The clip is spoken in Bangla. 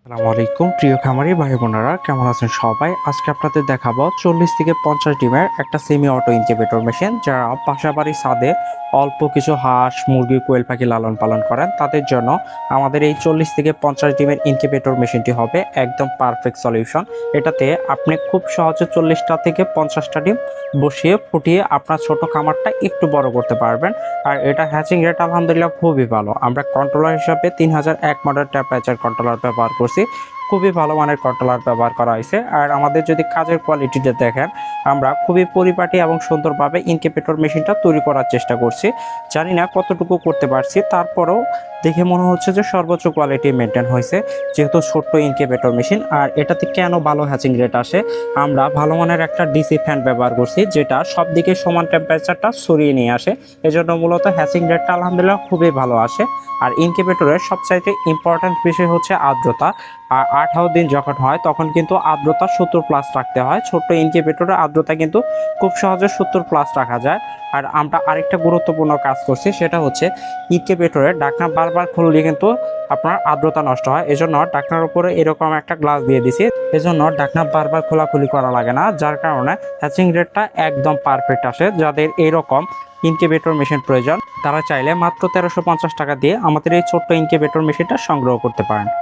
আসসালামু আলাইকুম প্রিয় খামারি ভাই বোনেরা, কেমন আছেন সবাই? আজকে আপনাদের দেখাবো 40 থেকে 50 ডিমের একটা সেমি অটো ইনকিউবেটর মেশিন। যারা বাসাবাড়ি ছাদে অল্প কিছু হাঁস মুরগি কোয়েল পাখি লালন পালন করেন, তাদের জন্য আমাদের এই 40 থেকে 50 ডিমের ইনকিউবেটর মেশিনটি হবে একদম পারফেক্ট সলিউশন। এটাতে আপনি খুব সহজে 40টা থেকে 50টা ডিম বসিয়ে ফুটিয়ে আপনার ছোট খামারটা একটু বড় করতে পারবেন। আর এটা হ্যাচিং রেট আলহামদুলিল্লাহ খুবই ভালো। আমরা কন্ট্রোলার হিসাবে 3001 মডেল টেম্পারেচার কন্ট্রোলার ব্যবহার করছি। খুবই ভালো মানের কন্ট্রোলার ব্যবহার করা হয়েছে। আর আমাদের যদি কাজের কোয়ালিটিটা দেখেন, আমরা খুবই পরিপাটি এবং সুন্দরভাবে ইনকিউবেটর মেশিনটা তৈরি করার চেষ্টা করছি। জানি না কতটুকু করতে পারছি, তারপরেও দেখে মনে হচ্ছে যে সর্বোচ্চ কোয়ালিটি মেনটেন হয়েছে, যেহেতু ছোট্ট ইনকিউবেটর মেশিন। আর এটাতে কেন ভালো হ্যাচিং রেট আসে, আমরা ভালো মানের একটা ডিসি ফ্যান ব্যবহার করছি, যেটা সব দিকে সমান টেম্পারেচারটা সরিয়ে নিয়ে আসে। এজন্য মূলত হ্যাচিং রেটটা আলহামদুলিল্লাহ খুবই ভালো আসে। আর ইনকিউবেটরের সবচাইতে ইম্পর্ট্যান্ট বিষয় হচ্ছে আর্দ্রতা। আর 18 দিন যখন হয় তখন কিন্তু আর্দ্রতা 70+ রাখতে হয়। ছোট্ট ইনকিউবেটরের আর্দ্রতা কিন্তু খুব সহজে 70+ রাখা যায়। আর আমরা আরেকটা গুরুত্বপূর্ণ কাজ করছি, সেটা হচ্ছে ইনকিউবেটরের ঢাকনা বারবার খুললে কিন্তু আপনার আর্দ্রতা নষ্ট হয়। এজন্য ঢাকনার উপরে এরকম একটা গ্লাস দিয়ে দিছি, এজন্য ঢাকনা বারবার খোলাখুলি করা লাগে না, যার কারণে হ্যাচিং রেটটা একদম পারফেক্ট আসে। যাদের এরকম ইনকিউবেটর মেশিন প্রয়োজন, তারা চাইলে মাত্র 1350 টাকা দিয়ে আমাদের এই ছোট্ট ইনকিউবেটর মেশিনটা সংগ্রহ করতে পারেন।